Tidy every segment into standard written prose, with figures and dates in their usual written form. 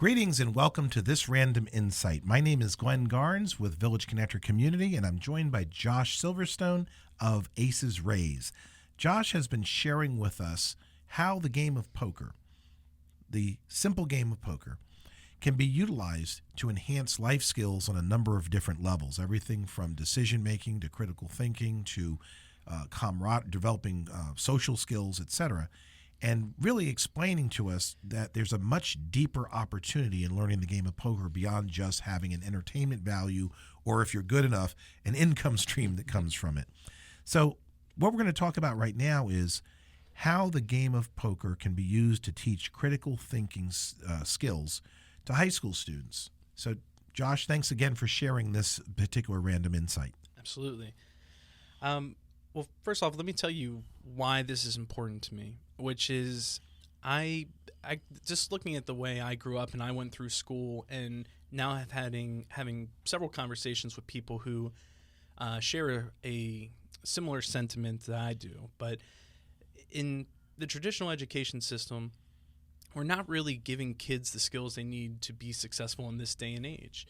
Greetings and welcome to this Random Insight. My name is Glenn Garnes with Village Connector Community, and I'm joined by Josh Silverstone of Aces Raise. Josh has been sharing with us how the game of poker, the simple game of poker, can be utilized to enhance life skills on a number of different levels, everything from decision making to critical thinking to developing social skills, etc., and really explaining to us that there's a much deeper opportunity in learning the game of poker beyond just having an entertainment value, or if you're good enough, an income stream that comes from it. So what we're going to talk about right now is how the game of poker can be used to teach critical thinking skills to high school students. So Josh, thanks again for sharing this particular Random Insight. Absolutely. Well, first off, let me tell you why this is important to me, which is I just looking at the way I grew up and I went through school, and now having several conversations with people who share a similar sentiment that I do. But in the traditional education system, we're not really giving kids the skills they need to be successful in this day and age.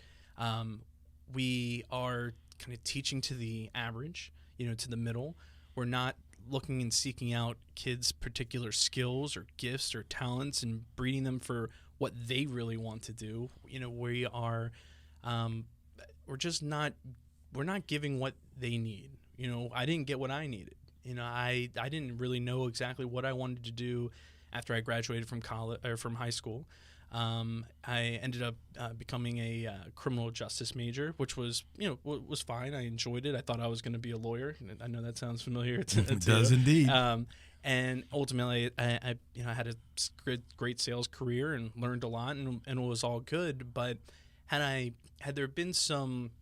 We are kind of teaching to the average, to the middle. We're not looking and seeking out kids' particular skills or gifts or talents and breeding them for what they really want to do. We're not giving what they need. I didn't get what I needed. I didn't really know exactly what I wanted to do after I graduated from college or from high school. I ended up becoming a criminal justice major, which was fine. I enjoyed it. I thought I was going to be a lawyer. I know that sounds familiar. It does indeed. And ultimately, I had a great sales career and learned a lot, and it was all good. But had there been some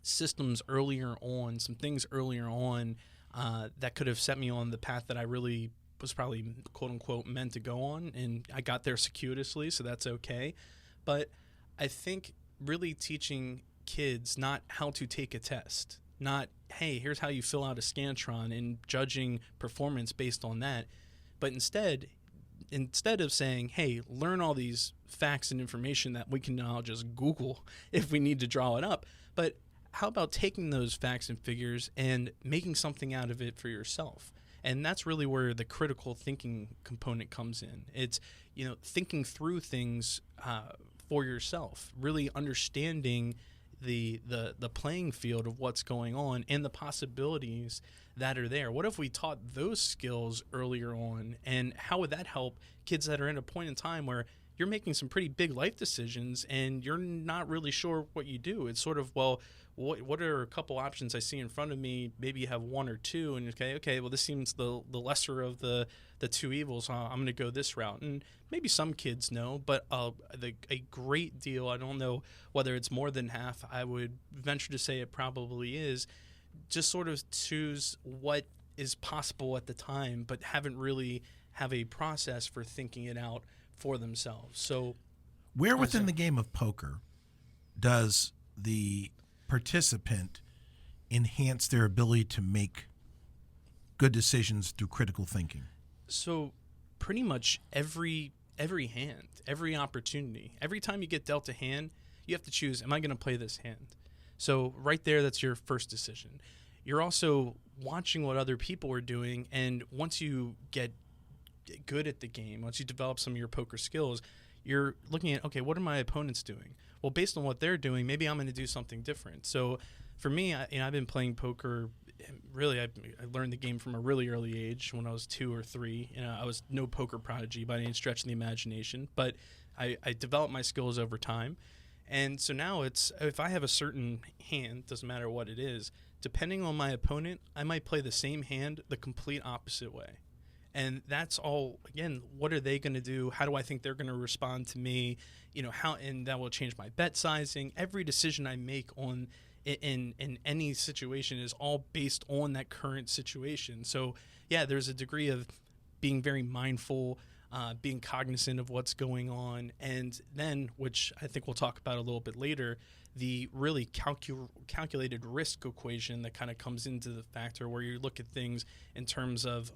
systems earlier on, some things earlier on that could have set me on the path that I really was probably quote unquote meant to go on, and I got there circuitously, so that's okay. But I think really teaching kids not how to take a test, not, hey, here's how you fill out a Scantron, and judging performance based on that, but instead of saying, hey, learn all these facts and information that we can now just Google if we need to draw it up, but how about taking those facts and figures and making something out of it for yourself? And that's really where the critical thinking component comes in. It's, thinking through things for yourself, really understanding the playing field of what's going on and the possibilities that are there. What if we taught those skills earlier on, and how would that help kids that are in a point in time where you're making some pretty big life decisions and you're not really sure what you do? It's sort of, well, what are a couple options I see in front of me? Maybe you have one or two, and okay, well, this seems the lesser of the two evils. I'm going to go this route. And maybe some kids know, but a great deal, I don't know whether it's more than half, I would venture to say it probably is, just sort of choose what is possible at the time, but haven't really have a process for thinking it out for themselves. So where within the game of poker does the participant enhance their ability to make good decisions through critical thinking? So pretty much every hand, every opportunity, every time you get dealt a hand, you have to choose, am I going to play this hand? So right there, that's your first decision. You're also watching what other people are doing, and once you get good at the game, once you develop some of your poker skills, you're looking at, okay, what are my opponents doing? Well, based on what they're doing, maybe I'm going to do something different. So for me, I've been playing poker. Really, I learned the game from a really early age when I was 2 or 3. I was no poker prodigy by any stretch of the imagination, but I developed my skills over time. And so now it's, if I have a certain hand, doesn't matter what it is, depending on my opponent, I might play the same hand the complete opposite way. And that's all, again, what are they going to do? How do I think they're going to respond to me? And that will change my bet sizing. Every decision I make in any situation is all based on that current situation. So, yeah, there's a degree of being very mindful, being cognizant of what's going on. And then, which I think we'll talk about a little bit later, the really calculated risk equation that kind of comes into the factor, where you look at things in terms of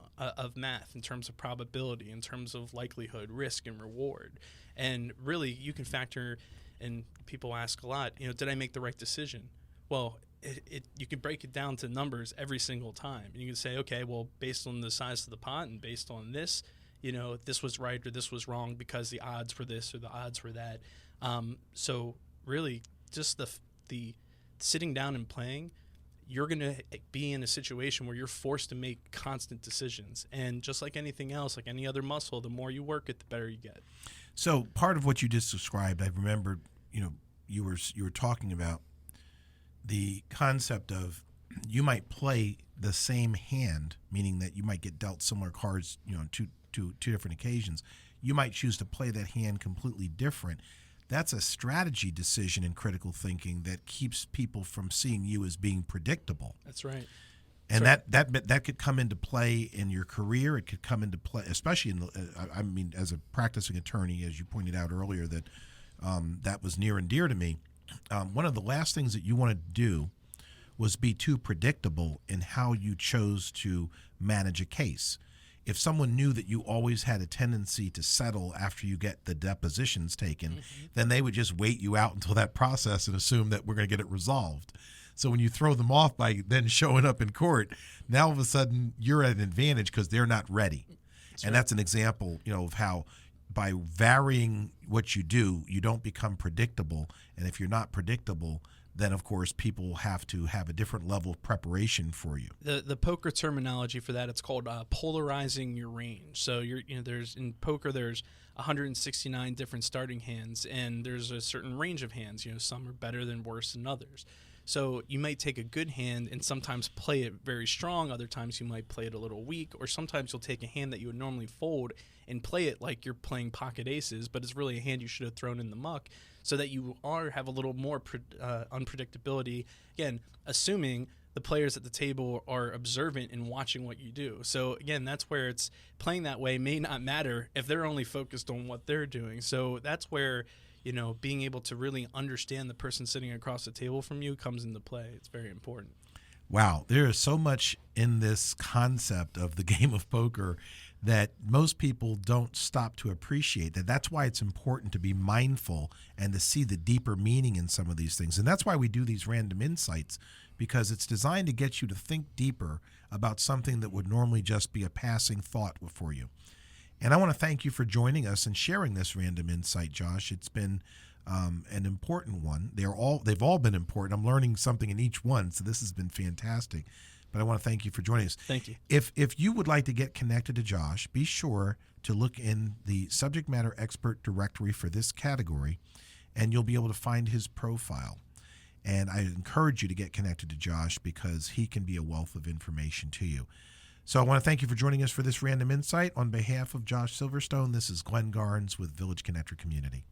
math, in terms of probability, in terms of likelihood, risk, and reward. And really, you can factor, and people ask a lot, did I make the right decision? Well, you can break it down to numbers every single time. And you can say, okay, well, based on the size of the pot and based on this, this was right or this was wrong because the odds were this or the odds were that. So really, just the sitting down and playing, you're going to be in a situation where you're forced to make constant decisions. And just like anything else, like any other muscle, the more you work it, the better you get. So part of what you just described, I remembered, you were talking about the concept of you might play the same hand, meaning that you might get dealt similar cards, two different occasions. You might choose to play that hand completely different. That's a strategy decision in critical thinking that keeps people from seeing you as being predictable. That's right. And that could come into play in your career. It could come into play, especially as a practicing attorney, as you pointed out earlier, that was near and dear to me. One of the last things that you wanted to do was be too predictable in how you chose to manage a case. If someone knew that you always had a tendency to settle after you get the depositions taken, then they would just wait you out until that process and assume that we're going to get it resolved. So when you throw them off by then showing up in court, now all of a sudden you're at an advantage because they're not ready. That's an example, of how by varying what you do, you don't become predictable. And if you're not predictable, then of course people have to have a different level of preparation for you. The poker terminology for that, it's called polarizing your range. So in poker there's 169 different starting hands, and there's a certain range of hands. Some are better than worse than others. So you might take a good hand and sometimes play it very strong. Other times you might play it a little weak, or sometimes you'll take a hand that you would normally fold and play it like you're playing pocket aces, but it's really a hand you should have thrown in the muck, so that you have a little more unpredictability. Again, assuming the players at the table are observant and watching what you do. So again, that's where it's playing that way may not matter if they're only focused on what they're doing. So that's where being able to really understand the person sitting across the table from you comes into play. It's very important. Wow, there is so much in this concept of the game of poker that most people don't stop to appreciate. That's why it's important to be mindful and to see the deeper meaning in some of these things. And that's why we do these random insights, because it's designed to get you to think deeper about something that would normally just be a passing thought for you. And I want to thank you for joining us and sharing this random insight, Josh. It's been an important one. They've all been important. I'm learning something in each one, so this has been fantastic. But I want to thank you for joining us. Thank you. If you would like to get connected to Josh, be sure to look in the subject matter expert directory for this category, and you'll be able to find his profile. And I encourage you to get connected to Josh because he can be a wealth of information to you. So I want to thank you for joining us for this random insight. On behalf of Josh Silverstone, this is Glenn Garnes with Village Connector Community.